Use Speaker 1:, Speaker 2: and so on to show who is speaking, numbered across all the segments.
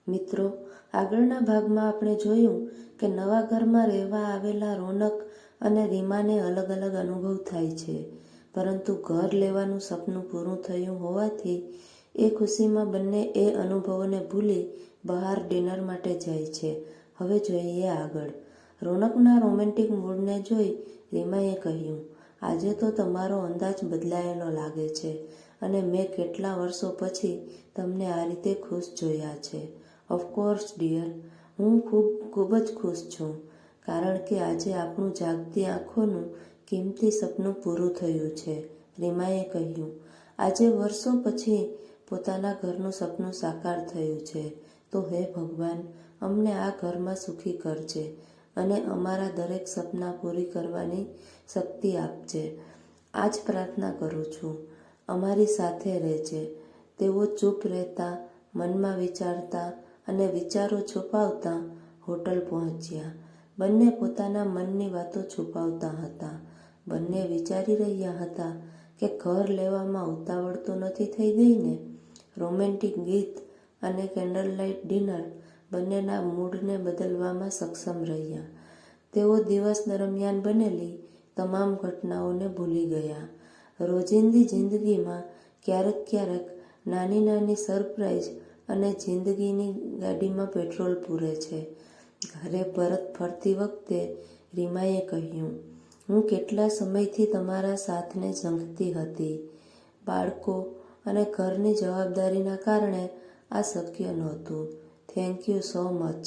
Speaker 1: મિત્રો, આગળના ભાગમાં આપણે જોયું કે નવા ઘરમાં રહેવા આવેલા રોનક અને રીમાને અલગ અલગ અનુભવ થાય છે, પરંતુ ઘર લેવાનું સપનું પૂરું થયું હોવાથી એ ખુશીમાં બંને એ અનુભવોને ભૂલી બહાર ડિનર માટે જાય છે. હવે જોઈએ આગળ. રોનકના રોમેન્ટિક મૂડને જોઈ રીમાએ કહ્યું, આજે તો તમારો અંદાજ બદલાયેલો લાગે છે અને મેં કેટલા વર્ષો પછી તમને આ રીતે ખુશ જોયા છે. ઓફકોર્સ ડિયર, હું ખૂબ જ ખુશ છું, કારણ કે આજે આપણું જાગતી આંખોનું કિંમતી સપનું પૂરું થયું છે. રીમાએ કહ્યું, આજે વર્ષો પછી પોતાના ઘરનું સપનું સાકાર થયું છે. તો હે ભગવાન, અમને આ ઘરમાં સુખી કરજે અને અમારા દરેક સપના પૂરી કરવાની શક્તિ આપજે. આ જ પ્રાર્થના કરું છું. અમારી સાથે રહેજે. તેઓ ચૂપ રહેતા, મનમાં વિચારતા અને વિચારો છુપાવતા હોટલ પહોંચ્યા. બંને પોતાના મનની વાતો છુપાવતા હતા. બંને વિચારી રહ્યા હતા કે ઘર લેવામાં ઉતાવળ તો નથી થઈ ગઈ ને. રોમેન્ટિક ગીત અને કેન્ડલ લાઇટ ડિનર બંનેના મૂડને બદલવામાં સક્ષમ રહ્યા. તેઓ દિવસ દરમિયાન બનેલી તમામ ઘટનાઓને ભૂલી ગયા. રોજિંદી જિંદગીમાં ક્યારેક નાની નાની સરપ્રાઈઝ અને જિંદગીની ગાડીમાં પેટ્રોલ પૂરે છે. ઘરે પરત ફરતી વખતે રીમાએ કહ્યું, હું કેટલા સમયથી તમારા સાથને ઝંખતી હતી. બાળકો અને ઘરની જવાબદારીના કારણે આ શક્ય નહોતું. Thank you so much.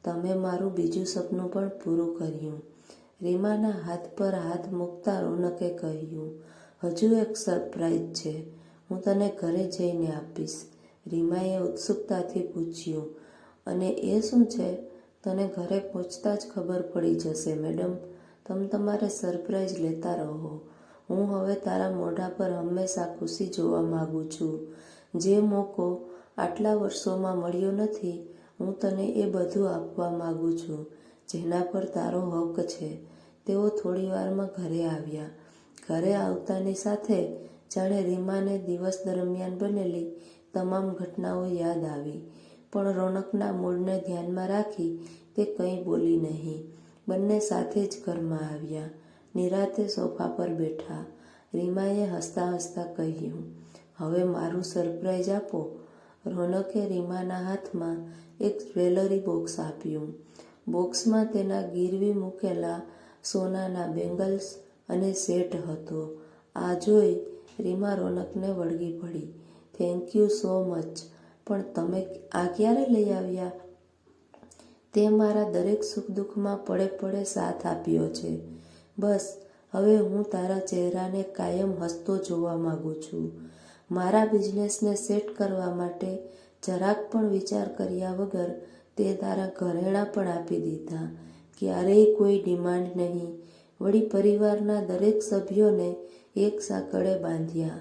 Speaker 1: તમે મારું બીજું સપનું પણ પૂરું કર્યું. રીમાના હાથ પર હાથ મૂકતા રોનકે કહ્યું, હજુ એક સરપ્રાઈઝ છે. હું તને ઘરે જઈને આપીશ. રીમાએ ઉત્સુકતાથી પૂછ્યું, અને એ શું છે? તને ઘરે પહોંચતા જ ખબર પડી જશે મેડમ. તમે તમારે સરપ્રાઈઝ લેતા રહો. હું હવે તારા મોઢા પર હંમેશા ખુશી જોવા માંગુ છું. જે મોકો આટલા વર્ષોમાં મળ્યો નથી, હું તને એ બધું આપવા માંગુ છું જેના પર તારો હક છે. તેઓ થોડી વારમાં ઘરે આવ્યા. ઘરે આવતાની સાથે જાણે રીમાને દિવસ દરમિયાન બનેલી તમામ ઘટનાઓ યાદ આવી, પણ રોનકના મૂડને ધ્યાનમાં રાખી તે કંઈ બોલી નહીં. બંને સાથે જ ઘરમાં આવ્યા. નિરાતે સોફા પર બેઠા. રીમાએ હસતા હસતા કહ્યું, હવે મારું સરપ્રાઈઝ આપો. રોનકે રીમાના હાથમાં એક જ્વેલરી બોક્સ આપ્યું. બોક્સમાં તેના ગીરવી મૂકેલા સોનાના બેંગલ્સ અને સેટ હતો. આ જોઈ રીમા રોનકને વળગી પડી. Thank you so much. પણ તમે આ ક્યારે લઈ આવ્યા? તે મારા દરેક સુખ દુઃખમાં પળે પળે સાથ આપ્યો છે. બસ હવે હું તારા ચહેરાને કાયમ હસતો જોવા માંગુ છું. મારા બિઝનેસને સેટ કરવા માટે જરાક પણ વિચાર કર્યા વગર તે તારા ઘરેણાં પણ આપી દીધા. ક્યારેય કોઈ ડિમાન્ડ નહીં. વળી પરિવારના દરેક સભ્યોને એક સાંકળે બાંધ્યા.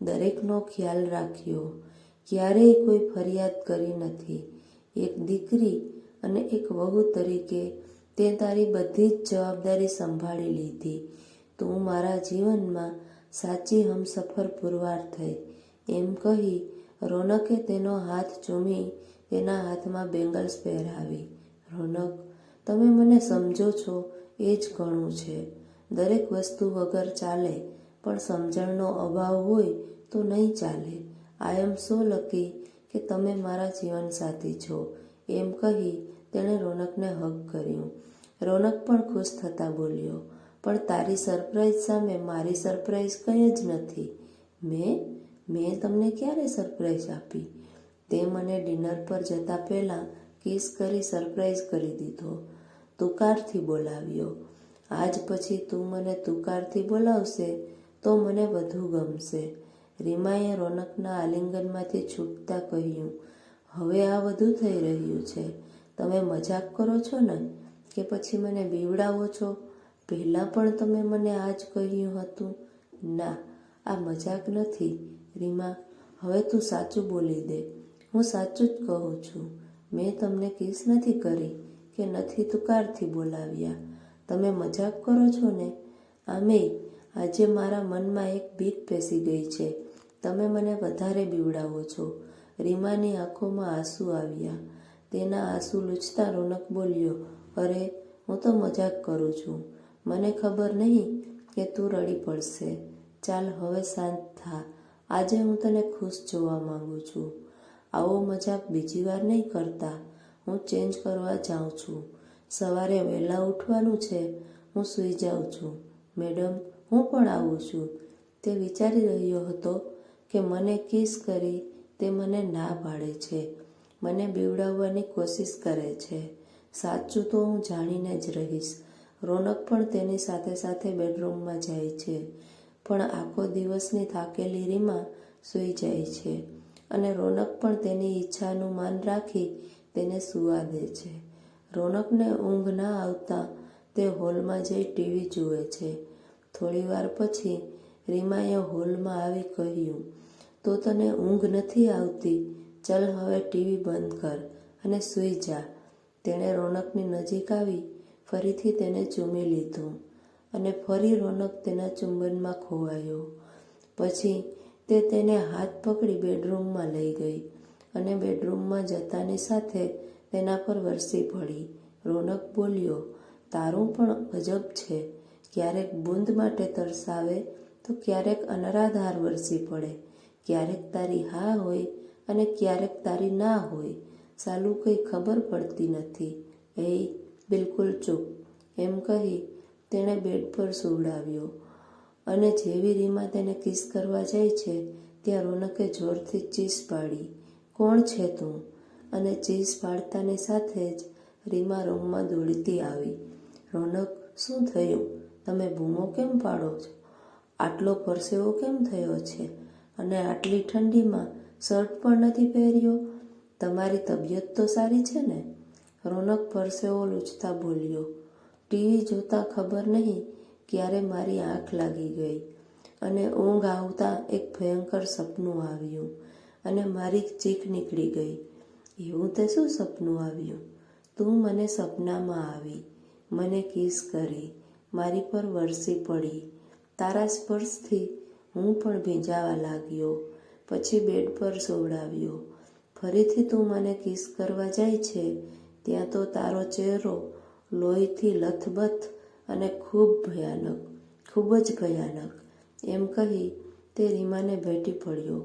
Speaker 1: દરેકનો ખ્યાલ રાખ્યો. ક્યારેય કોઈ ફરિયાદ કરી નથી. એક દીકરી અને એક વહુ તરીકે તે તારી બધી જ જવાબદારી સંભાળી લીધી. તું મારા જીવનમાં સાચી હમસફર પુરવાર થઈ. એમ કહી રોનકે તેનો હાથ ચૂમી તેના હાથમાં બેંગલ્સ પહેરાવી. રોનક, તમે મને સમજો છો એ જ ઘણું છે. દરેક વસ્તુ વગર ચાલે, પણ સમજણનો અભાવ હોય તો નહીં ચાલે. આઈ એમ સો લકી કે તમે મારા જીવનસાથી છો. એમ કહી તેણે રોનકને હગ કર્યું. રોનક પણ ખુશ થતા બોલ્યો, પણ તારી સરપ્રાઈઝ સામે મારી સરપ્રાઈઝ કંઈ જ નથી. મેં તમને ક્યારે સરપ્રાઈઝ આપી? તે મને ડિનર પર જતા પહેલાં કિસ કરી સરપ્રાઈઝ કરી દીધો. તુકારથી બોલાવ્યો. આજ પછી તું મને તુકારથી બોલાવશે તો મને વધુ ગમશે. રીમાએ રોનકના આલિંગનમાંથી છૂટતા કહ્યું, હવે આ વધુ થઈ રહ્યું છે. તમે મજાક કરો છો ને, કે પછી મને બીવડાવો છો? પહેલાં પણ તમે મને આ જ કહ્યું હતું. ના, આ મજાક નથી. રીમા, હવે તું સાચું બોલી દે. હું સાચું જ કહું છું. મેં તમને કિસ નથી કરી કે નથી તુકારથી બોલાવ્યા. તમે મજાક કરો છો ને? આમેય આજે મારા મનમાં એક બીક પેસી ગઈ છે. તમે મને વધારે બીવડાવો છો. રીમાની આંખોમાં આંસુ આવ્યા. તેના આંસુ લૂછતા રોનક બોલ્યો, અરે હું તો મજાક કરું છું. મને ખબર નહીં કે તું રડી પડશે. ચાલ હવે શાંત થા. આજે હું તને ખુશ જોવા માંગુ છું. આવો મજાક બીજી વાર નહીં કરતા. હું ચેન્જ કરવા જાઉં છું. સવારે વહેલા ઉઠવાનું છે. હું સૂઈ જાઉં છું. મેડમ, હું પણ આવું છું. તે વિચારી રહ્યો હતો કે મને કિસ કરી તે મને ના પાડે છે, મને બીવડાવવાની કોશિશ કરે છે. સાચું તો હું જાણીને જ રહીશ. રોનક પણ તેની સાથે સાથે બેડરૂમમાં જાય છે, પણ આખો દિવસની થાકેલી રીમા સૂઈ જાય છે અને રોનક પણ તેની ઈચ્છાનું માન રાખી તેને સૂવા દે છે. રોનકને ઊંઘ ના આવતા તે હોલમાં જઈ ટીવી જુએ છે. થોડી વાર પછી રીમાએ હોલમાં આવી કહ્યું, તો તને ઊંઘ નથી આવતી? ચાલ હવે ટીવી બંધ કર અને સૂઈ જા. તેણે રોનકની નજીક આવી ફરીથી તેને ચૂમી લીધું અને ફરી રોનક તેના ચુંબનમાં ખોવાયો. પછી તે તેને હાથ પકડી બેડરૂમમાં લઈ ગઈ અને બેડરૂમમાં જતાની સાથે તેના પર વરસી પડી. રોનક બોલ્યો, તારું પણ ગજબ છે. ક્યારેક બૂંદ માટે તરસાવે તો ક્યારેક અનરાધાર વરસી પડે. ક્યારેક તારી હા હોય અને ક્યારેક તારી ના હોય. સાલું કંઈ ખબર પડતી નથી. એ બિલકુલ ચૂપ. એમ કહી તેણે બેડ પર સુવડાવ્યો અને જેવી રીમા તેને કિસ કરવા જાય છે ત્યાં રોનકે જોરથી ચીસ પાડી, કોણ છે તું? અને ચીસ પાડતાની સાથે જ રીમા રૂમમાં દોડતી આવી. રોનક, શું થયું? તમે બૂમો કેમ પાડો છો? આટલો પરસેવો કેમ થયો છે? અને આટલી ઠંડીમાં શર્ટ પણ નથી પહેર્યો? તમારી તબિયત તો સારી છે ને? રોનક પરસેવો લૂછતા બોલ્યો, ટીવી જોતા ખબર નહીં ક્યારે મારી આંખ લાગી ગઈ અને ઊંઘ આવતા એક ભયંકર સપનું આવ્યું અને મારી ચીખ નીકળી ગઈ. એવું તે શું સપનું આવ્યું? તું મને સપનામાં આવી, મને કિસ કરી, મારી પર વરસી પડી. તારા સ્પર્શથી હું પણ ભીંજાવા લાગ્યો. પછી બેડ પર સોવડાવ્યો. ફરીથી તું મને કિસ કરવા જાય છે ત્યાં તો તારો ચહેરો લોહીથી લથબથ અને ખૂબ જ ભયાનક. એમ કહી તે રીમાને ભેટી પડ્યો.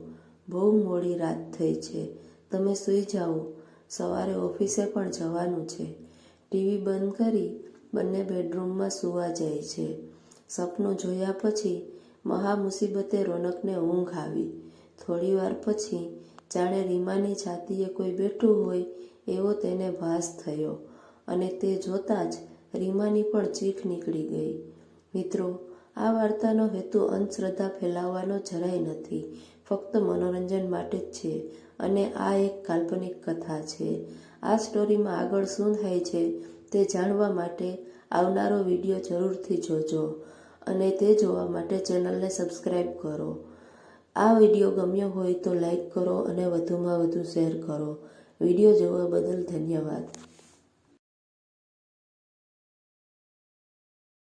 Speaker 1: બહુ મોડી રાત થઈ છે. તમે સૂઈ જાઓ. સવારે ઓફિસે પણ જવાનું છે. ટીવી બંધ કરી બંને બેડરૂમમાં સૂવા જાય છે. સપનું જોયા પછી મહા મુસીબતે રોનકને ઊંઘ આવી. થોડી વાર પછી જાણે રીમાની છાતીએ કોઈ બેઠું હોય એવો તેને ભાસ થયો અને તે જોતાં જ રીમાની પણ ચીખ નીકળી ગઈ. મિત્રો, આ વાર્તાનો હેતુ અંધશ્રદ્ધા ફેલાવવાનો જરાય નથી, ફક્ત મનોરંજન માટે જ છે અને આ એક કાલ્પનિક કથા છે. આ સ્ટોરીમાં આગળ શું થાય છે તે જાણવા માટે આવનારો વિડીયો જરૂરથી જોજો અને તે જોવા માટે ચેનલને સબસ્ક્રાઈબ કરો. આ વિડીયો ગમ્યો હોય તો લાઈક કરો અને વધુમાં વધુ શેર કરો. વિડીયો જોવા બદલ ધન્યવાદ.